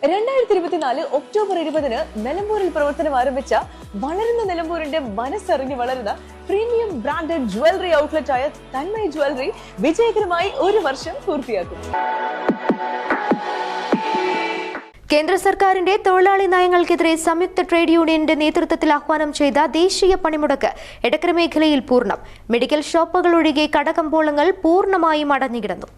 2024 October 20-ന് നിലമ്പൂരിൽ പ്രവർത്തനം ആരംഭിച്ച വളരുന്ന നിലമ്പൂരിന്റെ മനസ്സറിഞ്ഞ് വളരുന്ന പ്രീമിയം ബ്രാൻഡഡ് ജ്വല്ലറി ഔട്ട്ലെറ്റ് ആയ തന്മയ ജ്വല്ലറി വിജയകരമായി 1 വർഷം പൂർത്തിയാക്കും. കേന്ദ്ര സർക്കാരിന്റെ തൊഴിലാളി നയങ്ങൾക്കെതിരെ സംയുക്ത ട്രേഡ് യൂണിയന്റെ നേതൃത്വത്തിൽ ആഹ്വാനം ചെയ്ത ദേശീയ പണിമുടക്ക് എടക്കര മേഖലയിൽ പൂർണ്ണം. മെഡിക്കൽ ഷോപ്പുകൾ ഒഴികെ കടകമ്പോളങ്ങൾ പൂർണ്ണമായും അടഞ്ഞുകിടന്നു.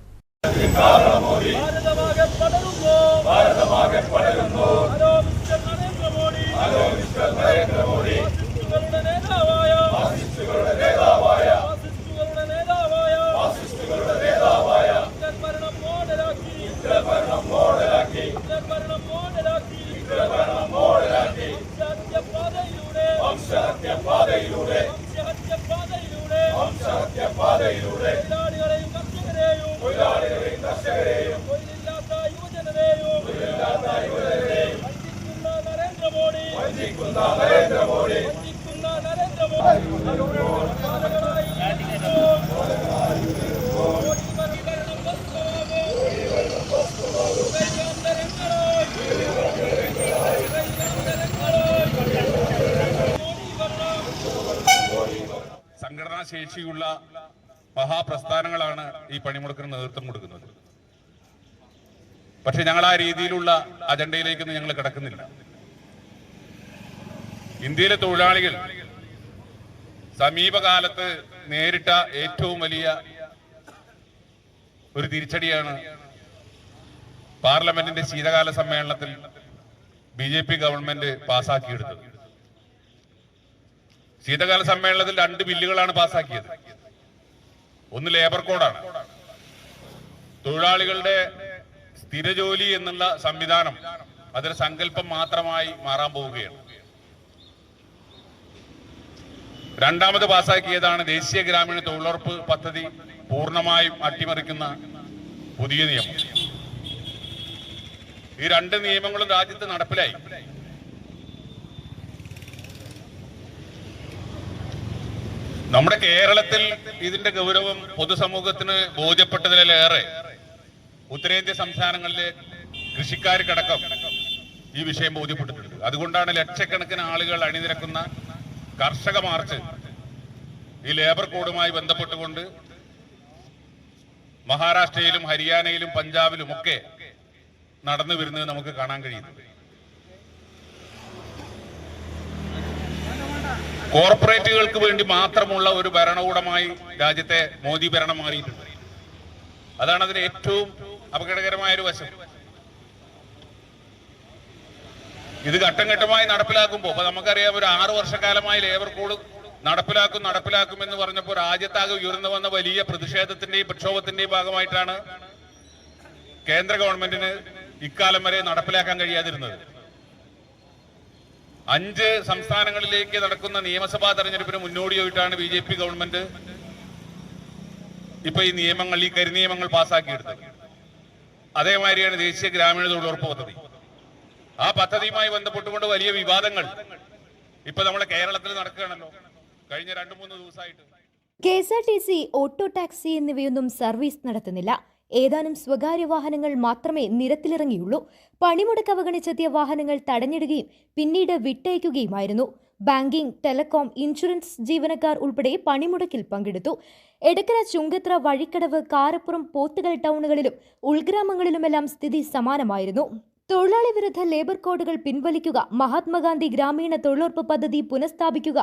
സംഘടനാശേഷിയുള്ള മഹാപ്രസ്ഥാനങ്ങളാണ് ഈ പണിമുടക്കിന് നേതൃത്വം കൊടുക്കുന്നത്. പക്ഷെ ഞങ്ങൾ ആ രീതിയിലുള്ള അജണ്ടയിലേക്കൊന്നും ഞങ്ങൾ കിടക്കുന്നില്ല. ഇന്ത്യയിലെ തൊഴിലാളികൾ സമീപകാലത്ത് നേരിട്ട ഏറ്റവും വലിയ ഒരു തിരിച്ചടിയാണ് പാർലമെന്റിന്റെ ശീതകാല സമ്മേളനത്തിൽ BJP ഗവൺമെന്റ് പാസാക്കിയെടുത്തത്. ശീതകാല സമ്മേളനത്തിൽ 2 ബില്ലുകളാണ് പാസാക്കിയത്. ഒന്ന് ലേബർ കോഡാണ്. തൊഴിലാളികളുടെ സ്ഥിരജോലി എന്നുള്ള സംവിധാനം അതൊരു സങ്കല്പം മാത്രമായി മാറാൻ പോവുകയാണ്. രണ്ടാമത് പാസാക്കിയതാണ് ദേശീയ ഗ്രാമീണ തൊഴിലുറപ്പ് പദ്ധതി പൂർണ്ണമായും അട്ടിമറിക്കുന്ന പുതിയ നിയമം. ഈ 2 നിയമങ്ങളും രാജ്യത്ത് നടപ്പിലായി. നമ്മുടെ കേരളത്തിൽ ഇതിന്റെ ഗൗരവം പൊതുസമൂഹത്തിന് ബോധ്യപ്പെട്ടതിലേറെ ഉത്തരേന്ത്യ സംസ്ഥാനങ്ങളിലെ കൃഷിക്കാർക്കടക്കം ഈ വിഷയം ബോധ്യപ്പെട്ടിട്ടുണ്ട്. അതുകൊണ്ടാണ് ലക്ഷക്കണക്കിന് ആളുകൾ അണിനിരക്കുന്ന കർഷക മാർച്ച് ഈ ലേബർ കോഡുമായി ബന്ധപ്പെട്ടുകൊണ്ട് മഹാരാഷ്ട്രയിലും ഹരിയാനയിലും പഞ്ചാബിലും ഒക്കെ നടന്നു വരുന്നത് നമുക്ക് കാണാൻ കഴിയുന്നത്. കോർപ്പറേറ്റുകൾക്ക് വേണ്ടി മാത്രമുള്ള ഒരു ഭരണകൂടമായി രാജ്യത്തെ മോദി ഭരണം മാറിയിട്ടുണ്ട്. അതാണ് അതിന് ഏറ്റവും അപകടകരമായ ഒരു വശം. ഇത് ഘട്ടം ഘട്ടമായി നടപ്പിലാക്കുമ്പോൾ അപ്പൊ നമുക്കറിയാം, ഒരു 6 വർഷക്കാലമായി ലേബർ കോഡ് നടപ്പിലാക്കും എന്ന് പറഞ്ഞപ്പോൾ രാജ്യത്താകെ ഉയർന്നു വന്ന വലിയ പ്രതിഷേധത്തിന്റെയും പ്രക്ഷോഭത്തിന്റെയും ഭാഗമായിട്ടാണ് കേന്ദ്ര ഗവൺമെന്റിന് ഇക്കാലം വരെ നടപ്പിലാക്കാൻ കഴിയാതിരുന്നത്. 5 സംസ്ഥാനങ്ങളിലേക്ക് നടക്കുന്ന നിയമസഭാ തെരഞ്ഞെടുപ്പിന് മുന്നോടിയായിട്ടാണ് BJP ഗവൺമെന്റ് ഇപ്പൊ ഈ കരിനിയമങ്ങൾ പാസ്സാക്കിയെടുത്തത്. അതേമാതിരിയാണ് ദേശീയ ഗ്രാമീണ തൊഴിലുറപ്പ് പദ്ധതി. ആ പദ്ധതിയുമായി ബന്ധപ്പെട്ടുകൊണ്ട് വലിയ വിവാദങ്ങൾ ഇപ്പൊ നമ്മുടെ കേരളത്തിൽ നടക്കുകയാണല്ലോ കഴിഞ്ഞ 2-3 ദിവസമായിട്ട്. KSRTC, ഓട്ടോ ടാക്സി എന്നിവയൊന്നും സർവീസ് നടത്തുന്നില്ല. ഏതാനും സ്വകാര്യ വാഹനങ്ങൾ മാത്രമേ നിരത്തിലിറങ്ങിയുള്ളൂ. പണിമുടക്ക് അവഗണിച്ചെത്തിയ വാഹനങ്ങൾ തടഞ്ഞിടുകയും പിന്നീട് വിട്ടയക്കുകയുമായിരുന്നു. ബാങ്കിംഗ്, ടെലികോം, ഇൻഷുറൻസ് ജീവനക്കാർ ഉൾപ്പെടെ പണിമുടക്കിൽ പങ്കെടുത്തു. എടക്കര, ചുങ്കത്ര, വഴിക്കടവ്, കാരപ്പുറം, പോത്തുകൽ ടൗണുകളിലും ഉൾഗ്രാമങ്ങളിലുമെല്ലാം സ്ഥിതി സമാനമായിരുന്നു. തൊഴിലാളി വിരുദ്ധ ലേബർ കോഡുകൾ പിൻവലിക്കുക, മഹാത്മാഗാന്ധി ഗ്രാമീണ തൊഴിലുറപ്പ് പദ്ധതി പുനഃസ്ഥാപിക്കുക,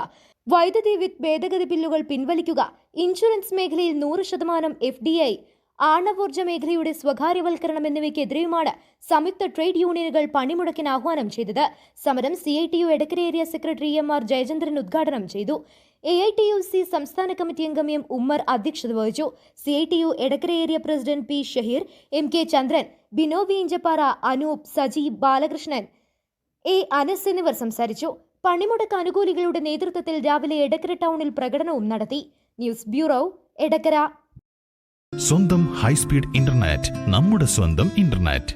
വൈദ്യുതി വിത്ത് ഭേദഗതി ബില്ലുകൾ പിൻവലിക്കുക, ഇൻഷുറൻസ് മേഖലയിൽ 100% FDI, ആണവോർജ്ജ മേഖലയുടെ സ്വകാര്യവൽക്കരണം എന്നിവയ്ക്കെതിരെയുമാണ് സംയുക്ത ട്രേഡ് യൂണിയനുകൾ പണിമുടക്കിന് ആഹ്വാനം ചെയ്തത്. സമരം CITU Edakkara area secretary MR Jayachandran ഉദ്ഘാടനം ചെയ്തു. AITUC സംസ്ഥാന കമ്മിറ്റി അംഗം M ഉമ്മർ അധ്യക്ഷത വഹിച്ചു. CITU Edakkara area president P Shaheer, MK Chandran, Bino Veenchappara, Anoop, Saji, Balakrishnan, A Anas എന്നിവർ സംസാരിച്ചു. പണിമുടക്ക് അനുകൂലികളുടെ നേതൃത്വത്തിൽ രാവിലെ എടക്കര ടൗണിൽ പ്രകടനവും നടത്തി. News bureau, Edakkara. സ്വന്തം ഹൈസ്പീഡ് ഇന്റർനെറ്റ്, നമ്മുടെ സ്വന്തം ഇന്റർനെറ്റ്.